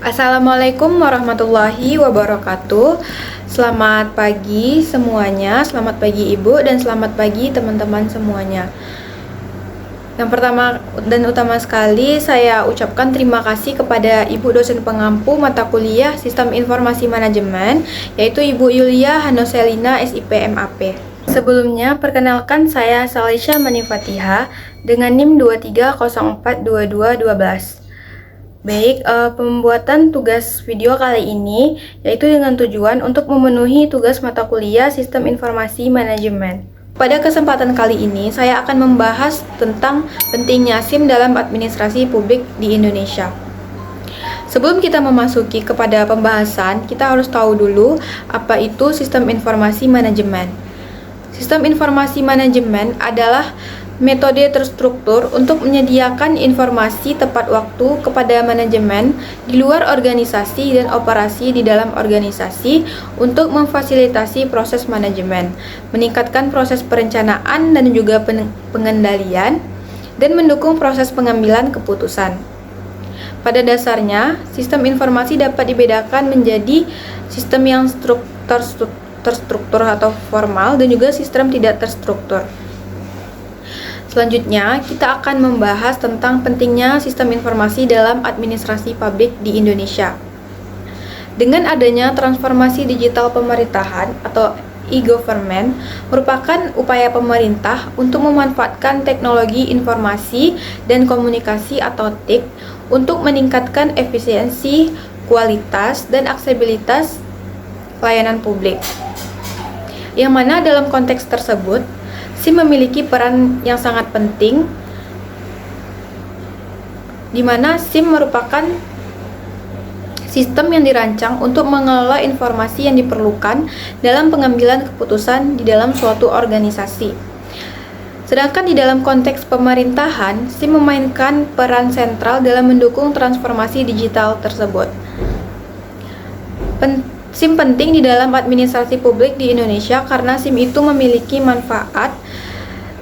Assalamualaikum warahmatullahi wabarakatuh. Selamat pagi semuanya, selamat pagi Ibu dan selamat pagi teman-teman semuanya. Yang pertama dan utama sekali saya ucapkan terima kasih kepada Ibu dosen pengampu mata kuliah Sistem Informasi Manajemen, yaitu Ibu Yulia Hanoselina SIP MAP. Sebelumnya, perkenalkan saya Salisha Manifatihah dengan NIM 23042212. Baik, pembuatan tugas video kali ini yaitu dengan tujuan untuk memenuhi tugas mata kuliah Sistem Informasi Manajemen. Pada kesempatan kali ini, saya akan membahas tentang pentingnya SIM dalam administrasi publik di Indonesia. Sebelum kita memasuki kepada pembahasan, kita harus tahu dulu apa itu Sistem Informasi Manajemen. Sistem Informasi Manajemen adalah metode terstruktur untuk menyediakan informasi tepat waktu kepada manajemen di luar organisasi dan operasi di dalam organisasi untuk memfasilitasi proses manajemen, meningkatkan proses perencanaan dan juga pengendalian, dan mendukung proses pengambilan keputusan. Pada dasarnya, sistem informasi dapat dibedakan menjadi sistem yang terstruktur atau formal dan juga sistem tidak terstruktur. Selanjutnya, kita akan membahas tentang pentingnya sistem informasi dalam administrasi publik di Indonesia. Dengan adanya transformasi digital pemerintahan atau e-government merupakan upaya pemerintah untuk memanfaatkan teknologi informasi dan komunikasi atau TIK untuk meningkatkan efisiensi, kualitas, dan aksesibilitas layanan publik. Yang mana dalam konteks tersebut, SIM memiliki peran yang sangat penting, di mana SIM merupakan sistem yang dirancang untuk mengelola informasi yang diperlukan dalam pengambilan keputusan di dalam suatu organisasi. Sedangkan di dalam konteks pemerintahan, SIM memainkan peran sentral dalam mendukung transformasi digital tersebut. SIM penting di dalam administrasi publik di Indonesia karena SIM itu memiliki manfaat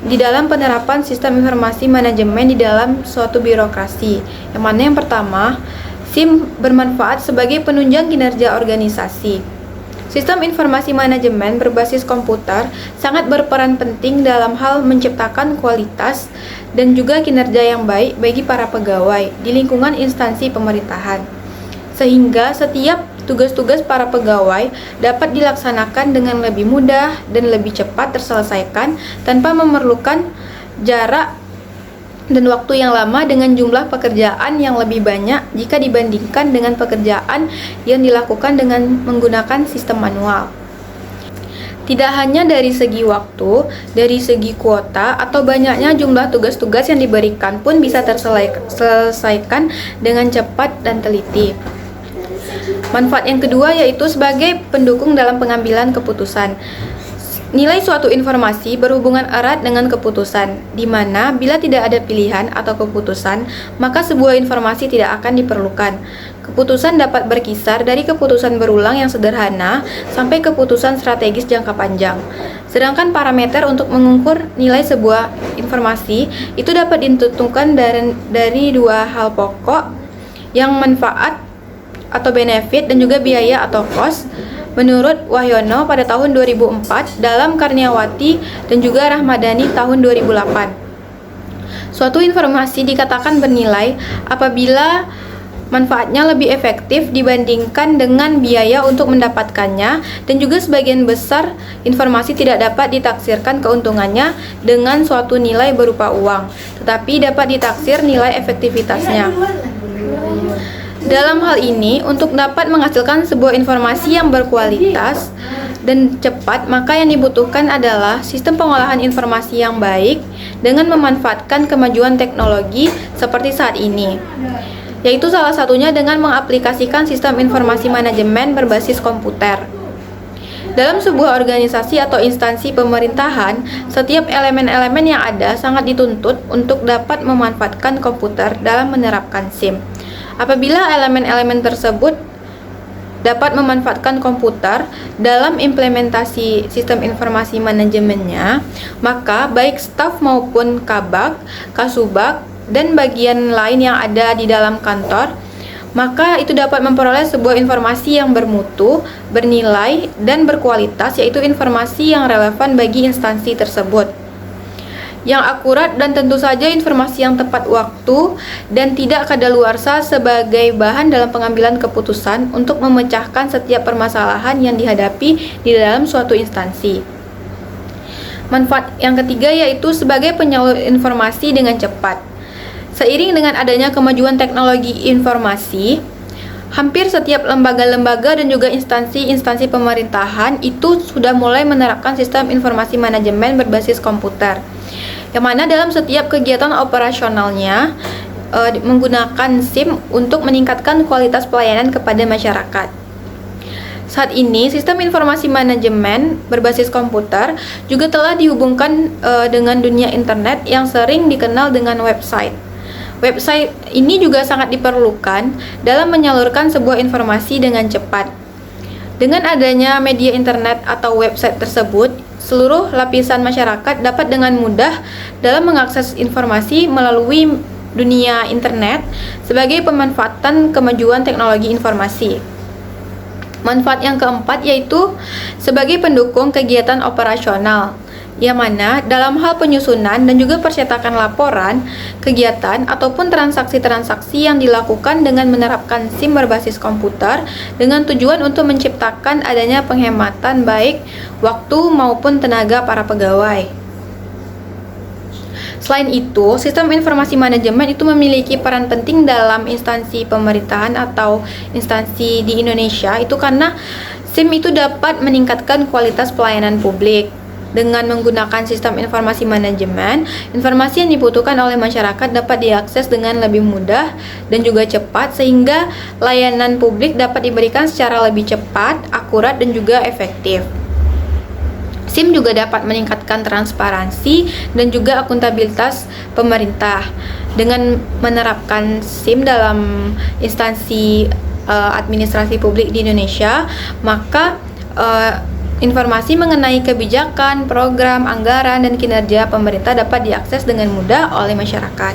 di dalam penerapan sistem informasi manajemen di dalam suatu birokrasi. Yang mana yang pertama, SIM bermanfaat sebagai penunjang kinerja organisasi. Sistem informasi manajemen berbasis komputer sangat berperan penting dalam hal menciptakan kualitas dan juga kinerja yang baik bagi para pegawai di lingkungan instansi pemerintahan. Sehingga setiap tugas-tugas para pegawai dapat dilaksanakan dengan lebih mudah dan lebih cepat terselesaikan tanpa memerlukan jarak dan waktu yang lama dengan jumlah pekerjaan yang lebih banyak jika dibandingkan dengan pekerjaan yang dilakukan dengan menggunakan sistem manual. Tidak hanya dari segi waktu, dari segi kuota atau banyaknya jumlah tugas-tugas yang diberikan pun bisa terselesaikan dengan cepat dan teliti. Manfaat yang kedua yaitu sebagai pendukung dalam pengambilan keputusan. Nilai suatu informasi berhubungan erat dengan keputusan, di mana bila tidak ada pilihan atau keputusan, maka sebuah informasi tidak akan diperlukan. Keputusan dapat berkisar dari keputusan berulang yang sederhana sampai keputusan strategis jangka panjang. Sedangkan parameter untuk mengukur nilai sebuah informasi itu dapat ditentukan dari dua hal pokok, yang manfaat atau benefit dan juga biaya atau cost, menurut Wahyono pada tahun 2004 dalam Karniawati dan juga Rahmadani tahun 2008. Suatu informasi dikatakan bernilai apabila manfaatnya lebih efektif dibandingkan dengan biaya untuk mendapatkannya, dan juga sebagian besar informasi tidak dapat ditaksirkan keuntungannya dengan suatu nilai berupa uang, tetapi dapat ditaksir nilai efektivitasnya. Dalam hal ini, untuk dapat menghasilkan sebuah informasi yang berkualitas dan cepat, maka yang dibutuhkan adalah sistem pengolahan informasi yang baik dengan memanfaatkan kemajuan teknologi seperti saat ini, yaitu salah satunya dengan mengaplikasikan sistem informasi manajemen berbasis komputer. Dalam sebuah organisasi atau instansi pemerintahan, setiap elemen-elemen yang ada sangat dituntut untuk dapat memanfaatkan komputer dalam menerapkan SIM. Apabila elemen-elemen tersebut dapat memanfaatkan komputer dalam implementasi sistem informasi manajemennya, maka baik staf maupun kabak, kasubag, dan bagian lain yang ada di dalam kantor maka itu dapat memperoleh sebuah informasi yang bermutu, bernilai, dan berkualitas, yaitu informasi yang relevan bagi instansi tersebut, yang akurat dan tentu saja informasi yang tepat waktu dan tidak kadaluarsa sebagai bahan dalam pengambilan keputusan untuk memecahkan setiap permasalahan yang dihadapi di dalam suatu instansi. Manfaat yang ketiga yaitu sebagai penyalur informasi dengan cepat. Seiring dengan adanya kemajuan teknologi informasi, hampir setiap lembaga-lembaga dan juga instansi-instansi pemerintahan itu sudah mulai menerapkan sistem informasi manajemen berbasis komputer, yang mana dalam setiap kegiatan operasionalnya menggunakan SIM untuk meningkatkan kualitas pelayanan kepada masyarakat. Saat ini, sistem informasi manajemen berbasis komputer juga telah dihubungkan dengan dunia internet yang sering dikenal dengan website. Website ini juga sangat diperlukan dalam menyalurkan sebuah informasi dengan cepat. Dengan adanya media internet atau website tersebut, seluruh lapisan masyarakat dapat dengan mudah dalam mengakses informasi melalui dunia internet sebagai pemanfaatan kemajuan teknologi informasi. Manfaat yang keempat yaitu sebagai pendukung kegiatan operasional, yang mana dalam hal penyusunan dan juga percetakan laporan, kegiatan ataupun transaksi-transaksi yang dilakukan dengan menerapkan SIM berbasis komputer dengan tujuan untuk menciptakan adanya penghematan baik waktu maupun tenaga para pegawai. Selain itu, sistem informasi manajemen itu memiliki peran penting dalam instansi pemerintahan atau instansi di Indonesia itu karena SIM itu dapat meningkatkan kualitas pelayanan publik. Dengan menggunakan sistem informasi manajemen, informasi yang dibutuhkan oleh masyarakat dapat diakses dengan lebih mudah dan juga cepat sehingga layanan publik dapat diberikan secara lebih cepat, akurat, dan juga efektif. SIM juga dapat meningkatkan transparansi dan juga akuntabilitas pemerintah. Dengan menerapkan SIM dalam instansi administrasi publik di Indonesia, maka informasi mengenai kebijakan, program, anggaran, dan kinerja pemerintah dapat diakses dengan mudah oleh masyarakat.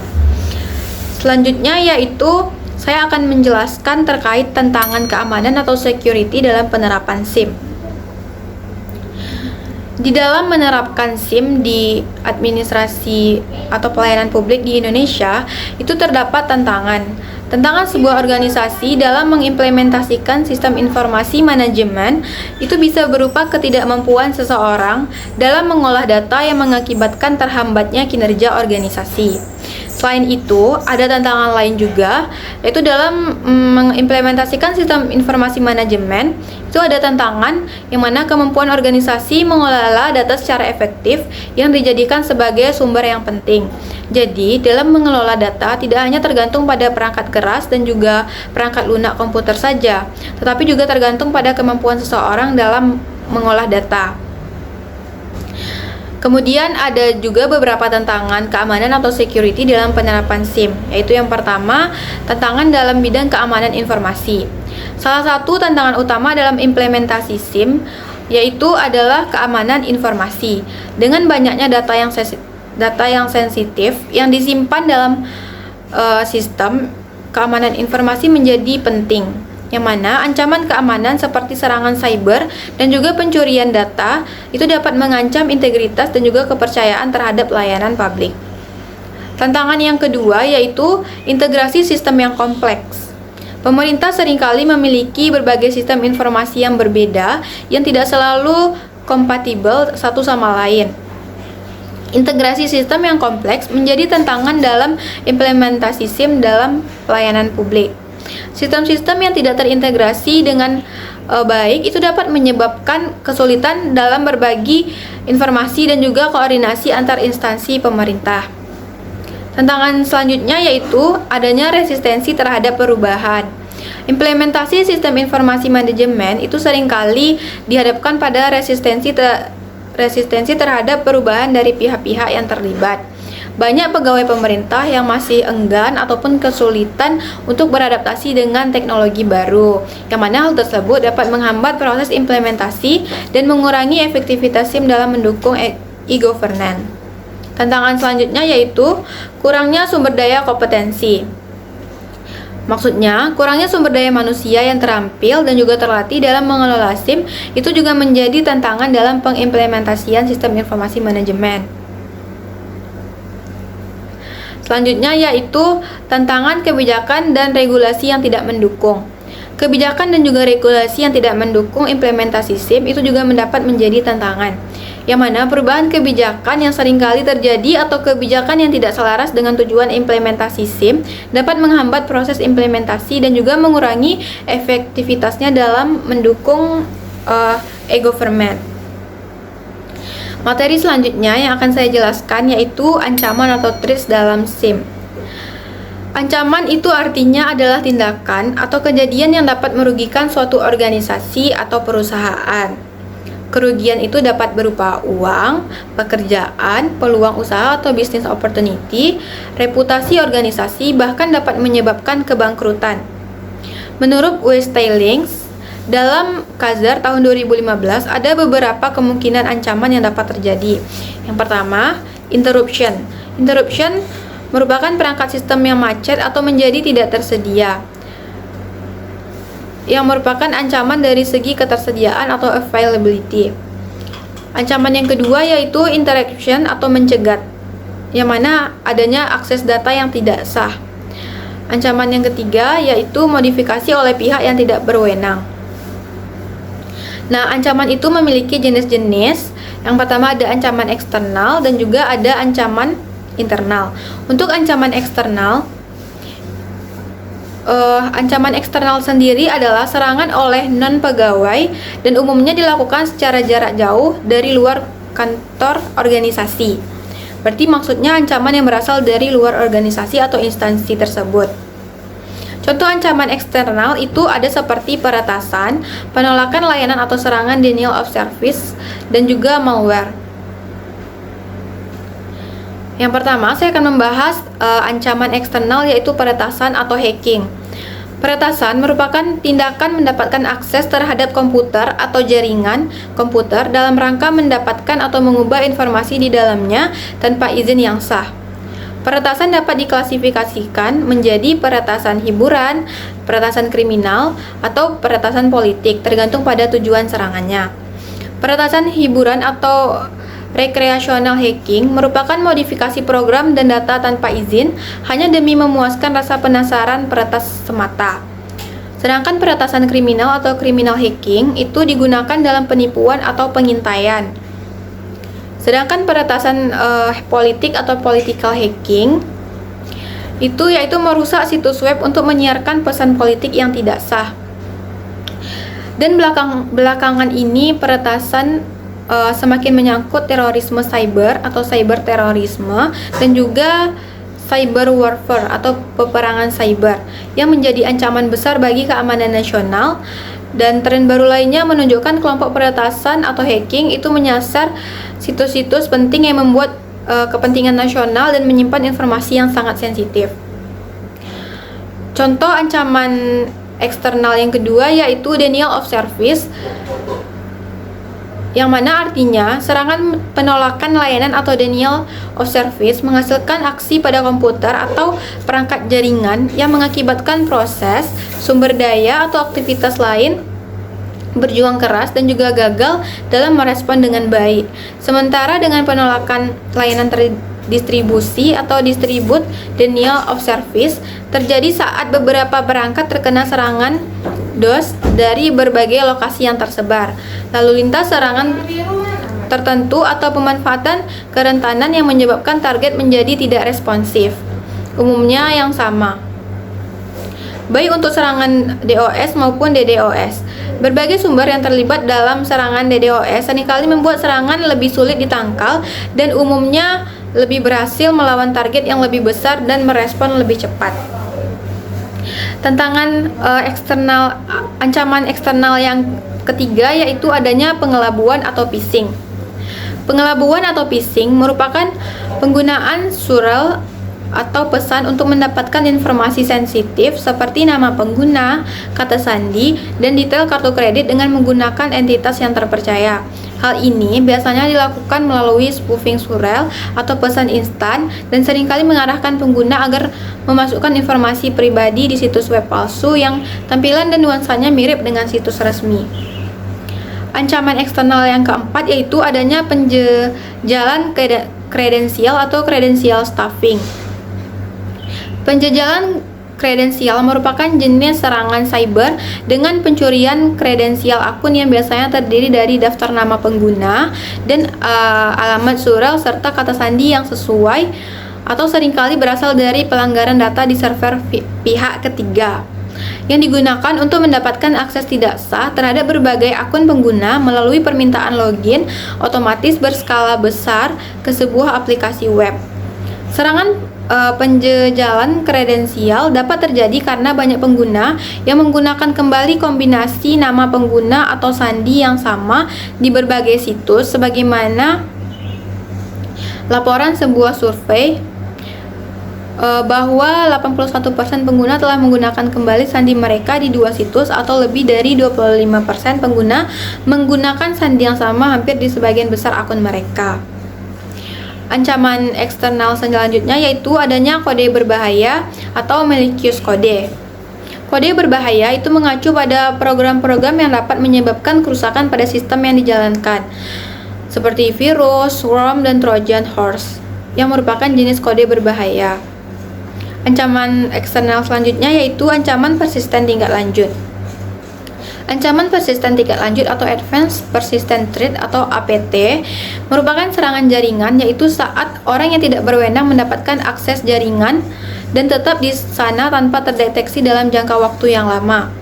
Selanjutnya yaitu saya akan menjelaskan terkait tantangan keamanan atau security dalam penerapan SIM. Di dalam menerapkan SIM di administrasi atau pelayanan publik di Indonesia, itu terdapat tantangan. Tantangan sebuah organisasi dalam mengimplementasikan sistem informasi manajemen itu bisa berupa ketidakmampuan seseorang dalam mengolah data yang mengakibatkan terhambatnya kinerja organisasi. Selain itu, ada tantangan lain juga, yaitu dalam mengimplementasikan sistem informasi manajemen, itu ada tantangan yang mana kemampuan organisasi mengelola data secara efektif yang dijadikan sebagai sumber yang penting. Jadi, dalam mengelola data tidak hanya tergantung pada perangkat keras dan juga perangkat lunak komputer saja, tetapi juga tergantung pada kemampuan seseorang dalam mengolah data. Kemudian ada juga beberapa tantangan keamanan atau security dalam penerapan SIM, yaitu yang pertama, tantangan dalam bidang keamanan informasi. Salah satu tantangan utama dalam implementasi SIM yaitu adalah keamanan informasi. Dengan banyaknya data yang sensitif yang disimpan dalam sistem, keamanan informasi menjadi penting. Yang mana ancaman keamanan seperti serangan cyber dan juga pencurian data itu dapat mengancam integritas dan juga kepercayaan terhadap layanan publik. Tantangan yang kedua yaitu integrasi sistem yang kompleks. Pemerintah seringkali memiliki berbagai sistem informasi yang berbeda yang tidak selalu kompatibel satu sama lain. Integrasi sistem yang kompleks menjadi tantangan dalam implementasi SIM dalam pelayanan publik. Sistem-sistem yang tidak terintegrasi dengan baik itu dapat menyebabkan kesulitan dalam berbagi informasi dan juga koordinasi antar instansi pemerintah. Tantangan selanjutnya yaitu adanya resistensi terhadap perubahan. Implementasi sistem informasi manajemen itu seringkali dihadapkan pada resistensi terhadap perubahan dari pihak-pihak yang terlibat. Banyak pegawai pemerintah yang masih enggan ataupun kesulitan untuk beradaptasi dengan teknologi baru, yang mana hal tersebut dapat menghambat proses implementasi dan mengurangi efektivitas SIM dalam mendukung e-governance. Tantangan selanjutnya yaitu kurangnya sumber daya kompetensi. Maksudnya, kurangnya sumber daya manusia yang terampil dan juga terlatih dalam mengelola SIM itu juga menjadi tantangan dalam pengimplementasian sistem informasi manajemen. Selanjutnya yaitu tantangan kebijakan dan regulasi yang tidak mendukung. Kebijakan dan juga regulasi yang tidak mendukung implementasi SIM itu juga mendapat menjadi tantangan, yang mana perubahan kebijakan yang seringkali terjadi atau kebijakan yang tidak selaras dengan tujuan implementasi SIM dapat menghambat proses implementasi dan juga mengurangi efektivitasnya dalam mendukung e-government. Materi selanjutnya yang akan saya jelaskan yaitu ancaman atau threats dalam SIM. Ancaman itu artinya adalah tindakan atau kejadian yang dapat merugikan suatu organisasi atau perusahaan. Kerugian itu dapat berupa uang, pekerjaan, peluang usaha atau business opportunity, reputasi organisasi, bahkan dapat menyebabkan kebangkrutan. Menurut Westylings, dalam Kazar tahun 2015 ada beberapa kemungkinan ancaman yang dapat terjadi. Yang pertama, interruption. Interruption merupakan perangkat sistem yang macet atau menjadi tidak tersedia, yang merupakan ancaman dari segi ketersediaan atau availability. Ancaman yang kedua yaitu interruption atau mencegat, yang mana adanya akses data yang tidak sah. Ancaman yang ketiga yaitu modifikasi oleh pihak yang tidak berwenang. Nah, ancaman itu memiliki jenis-jenis. Yang pertama ada ancaman eksternal dan juga ada ancaman internal. Untuk ancaman eksternal sendiri adalah serangan oleh non-pegawai dan umumnya dilakukan secara jarak jauh dari luar kantor organisasi. Berarti maksudnya ancaman yang berasal dari luar organisasi atau instansi tersebut. Contoh ancaman eksternal itu ada seperti peretasan, penolakan layanan atau serangan denial of service, dan juga malware. Yang pertama, saya akan membahas ancaman eksternal yaitu peretasan atau hacking. Peretasan merupakan tindakan mendapatkan akses terhadap komputer atau jaringan komputer dalam rangka mendapatkan atau mengubah informasi di dalamnya tanpa izin yang sah. Peretasan dapat diklasifikasikan menjadi peretasan hiburan, peretasan kriminal, atau peretasan politik, tergantung pada tujuan serangannya. Peretasan hiburan atau recreational hacking merupakan modifikasi program dan data tanpa izin hanya demi memuaskan rasa penasaran peretas semata. Sedangkan peretasan kriminal atau criminal hacking itu digunakan dalam penipuan atau pengintaian. Sedangkan peretasan politik atau political hacking itu yaitu merusak situs web untuk menyiarkan pesan politik yang tidak sah. Dan belakangan ini peretasan semakin menyangkut terorisme cyber atau cyber terorisme dan juga cyber warfare atau peperangan cyber yang menjadi ancaman besar bagi keamanan nasional. Dan tren baru lainnya menunjukkan kelompok peretasan atau hacking itu menyasar situs-situs penting yang membuat kepentingan nasional dan menyimpan informasi yang sangat sensitif. Contoh ancaman eksternal yang kedua yaitu denial of service, yang mana artinya serangan penolakan layanan atau denial of service menghasilkan aksi pada komputer atau perangkat jaringan yang mengakibatkan proses, sumber daya atau aktivitas lain berjuang keras dan juga gagal dalam merespon dengan baik. Sementara dengan penolakan layanan distribusi atau distribute denial of service terjadi saat beberapa perangkat terkena serangan DOS dari berbagai lokasi yang tersebar. Lalu lintas serangan tertentu atau pemanfaatan kerentanan yang menyebabkan target menjadi tidak responsif, umumnya yang sama, baik untuk serangan DOS maupun DDoS. Berbagai sumber yang terlibat dalam serangan DDoS seringkali membuat serangan lebih sulit ditangkal dan umumnya lebih berhasil melawan target yang lebih besar dan merespon lebih cepat. Ancaman eksternal yang ketiga yaitu adanya pengelabuan atau phishing. Pengelabuan atau phishing merupakan penggunaan surel atau pesan untuk mendapatkan informasi sensitif seperti nama pengguna, kata sandi, dan detail kartu kredit dengan menggunakan entitas yang terpercaya. Hal ini biasanya dilakukan melalui spoofing surel atau pesan instan dan seringkali mengarahkan pengguna agar memasukkan informasi pribadi di situs web palsu yang tampilan dan nuansanya mirip dengan situs resmi. Ancaman eksternal yang keempat yaitu adanya penjejalan kredensial atau kredensial stuffing. Penjejalan kredensial merupakan jenis serangan cyber dengan pencurian kredensial akun yang biasanya terdiri dari daftar nama pengguna dan alamat surel serta kata sandi yang sesuai atau seringkali berasal dari pelanggaran data di server pihak ketiga yang digunakan untuk mendapatkan akses tidak sah terhadap berbagai akun pengguna melalui permintaan login otomatis berskala besar ke sebuah aplikasi web. Serangan penjejalan kredensial dapat terjadi karena banyak pengguna yang menggunakan kembali kombinasi nama pengguna atau sandi yang sama di berbagai situs, sebagaimana laporan sebuah survei bahwa 81% pengguna telah menggunakan kembali sandi mereka di 2 situs atau lebih dari 25% pengguna menggunakan sandi yang sama hampir di sebagian besar akun mereka. Ancaman eksternal selanjutnya yaitu adanya kode berbahaya atau malicious code. Kode berbahaya itu mengacu pada program-program yang dapat menyebabkan kerusakan pada sistem yang dijalankan, seperti virus, worm, dan Trojan horse, yang merupakan jenis kode berbahaya. Ancaman eksternal selanjutnya yaitu ancaman persisten tingkat lanjut. Ancaman persisten tingkat lanjut atau Advanced Persistent Threat atau APT merupakan serangan jaringan, yaitu saat orang yang tidak berwenang mendapatkan akses jaringan dan tetap di sana tanpa terdeteksi dalam jangka waktu yang lama.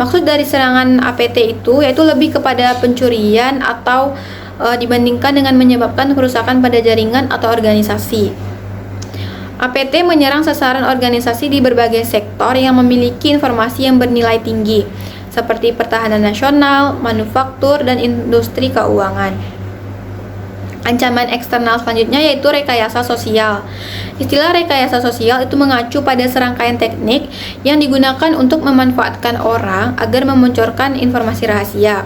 Maksud dari serangan APT itu yaitu lebih kepada pencurian atau dibandingkan dengan menyebabkan kerusakan pada jaringan atau organisasi. APT menyerang sasaran organisasi di berbagai sektor yang memiliki informasi yang bernilai tinggi, seperti pertahanan nasional, manufaktur, dan industri keuangan. Ancaman eksternal selanjutnya yaitu rekayasa sosial. Istilah rekayasa sosial itu mengacu pada serangkaian teknik yang digunakan untuk memanfaatkan orang agar memunculkan informasi rahasia.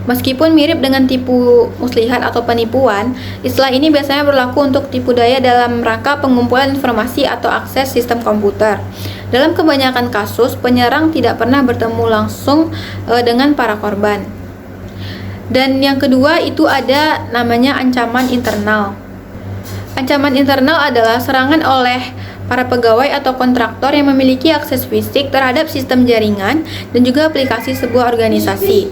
Meskipun mirip dengan tipu muslihat atau penipuan, istilah ini biasanya berlaku untuk tipu daya dalam rangka pengumpulan informasi atau akses sistem komputer. Dalam kebanyakan kasus, penyerang tidak pernah bertemu langsung dengan para korban. Dan yang kedua itu ada namanya ancaman internal. Ancaman internal adalah serangan oleh para pegawai atau kontraktor yang memiliki akses fisik terhadap sistem jaringan dan juga aplikasi sebuah organisasi.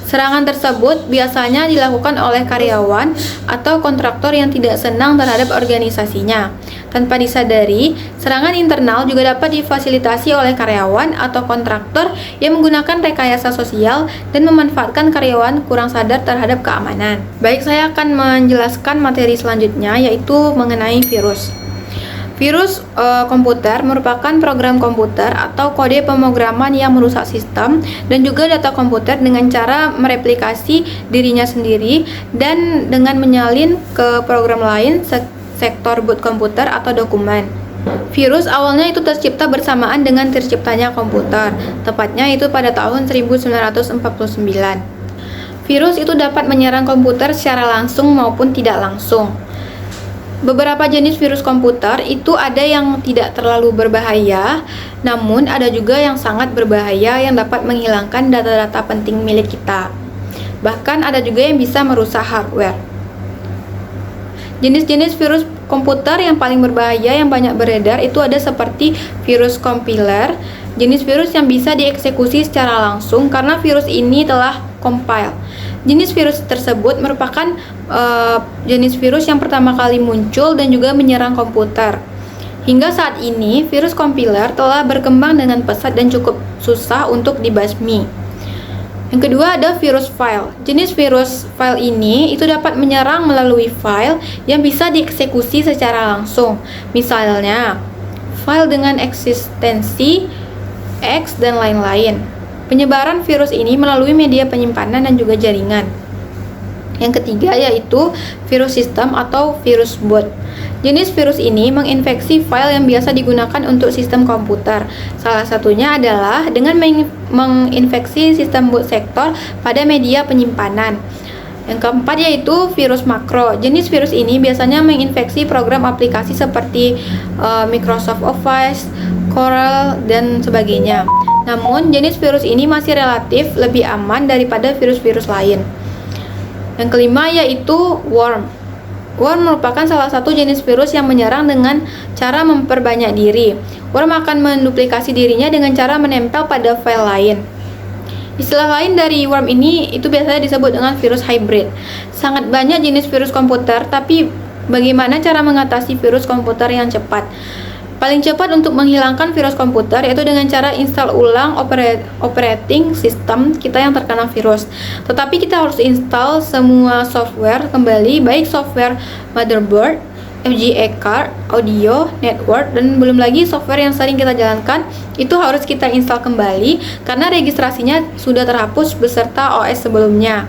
Serangan tersebut biasanya dilakukan oleh karyawan atau kontraktor yang tidak senang terhadap organisasinya. Tanpa disadari, serangan internal juga dapat difasilitasi oleh karyawan atau kontraktor yang menggunakan rekayasa sosial dan memanfaatkan karyawan kurang sadar terhadap keamanan. Baik, saya akan menjelaskan materi selanjutnya yaitu mengenai virus. Virus komputer merupakan program komputer atau kode pemrograman yang merusak sistem dan juga data komputer dengan cara mereplikasi dirinya sendiri dan dengan menyalin ke program lain sektor boot komputer atau dokumen. Virus awalnya itu tercipta bersamaan dengan terciptanya komputer, tepatnya itu pada tahun 1949. Virus itu dapat menyerang komputer secara langsung maupun tidak langsung. Beberapa jenis virus komputer itu ada yang tidak terlalu berbahaya, namun ada juga yang sangat berbahaya yang dapat menghilangkan data-data penting milik kita. Bahkan ada juga yang bisa merusak hardware. Jenis-jenis virus komputer yang paling berbahaya yang banyak beredar itu ada seperti virus compiler, jenis virus yang bisa dieksekusi secara langsung karena virus ini telah compile. Jenis virus tersebut merupakan jenis virus yang pertama kali muncul dan juga menyerang komputer. Hingga saat ini, virus compiler telah berkembang dengan pesat dan cukup susah untuk dibasmi. Yang kedua ada virus file. Jenis virus file ini itu dapat menyerang melalui file yang bisa dieksekusi secara langsung. Misalnya, file dengan eksistensi X dan lain-lain. Penyebaran virus ini melalui media penyimpanan dan juga jaringan. Yang ketiga yaitu virus sistem atau virus boot. Jenis virus ini menginfeksi file yang biasa digunakan untuk sistem komputer. Salah satunya adalah dengan menginfeksi sistem boot sektor pada media penyimpanan. Yang keempat yaitu virus makro. Jenis virus ini biasanya menginfeksi program aplikasi seperti Microsoft Office, Corel, dan sebagainya. Namun, jenis virus ini masih relatif lebih aman daripada virus-virus lain. Yang kelima yaitu worm. Worm merupakan salah satu jenis virus yang menyerang dengan cara memperbanyak diri. Worm akan menduplikasi dirinya dengan cara menempel pada file lain. Istilah lain dari worm ini itu biasanya disebut dengan virus hybrid. Sangat banyak jenis virus komputer, tapi bagaimana cara mengatasi virus komputer yang cepat? Paling cepat untuk menghilangkan virus komputer yaitu dengan cara install ulang operating system kita yang terkena virus. Tetapi kita harus install semua software kembali, baik software motherboard, FPGA card, audio, network, dan belum lagi software yang sering kita jalankan itu harus kita install kembali karena registrasinya sudah terhapus beserta OS sebelumnya.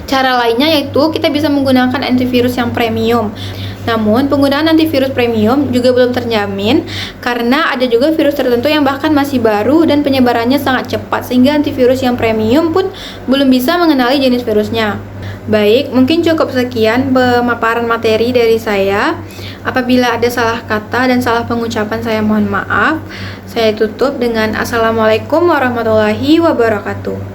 Cara lainnya yaitu kita bisa menggunakan antivirus yang premium. Namun, penggunaan antivirus premium juga belum terjamin karena ada juga virus tertentu yang bahkan masih baru dan penyebarannya sangat cepat sehingga antivirus yang premium pun belum bisa mengenali jenis virusnya. Baik, mungkin cukup sekian pemaparan materi dari saya. Apabila ada salah kata dan salah pengucapan saya mohon maaf. Saya tutup dengan Assalamualaikum warahmatullahi wabarakatuh.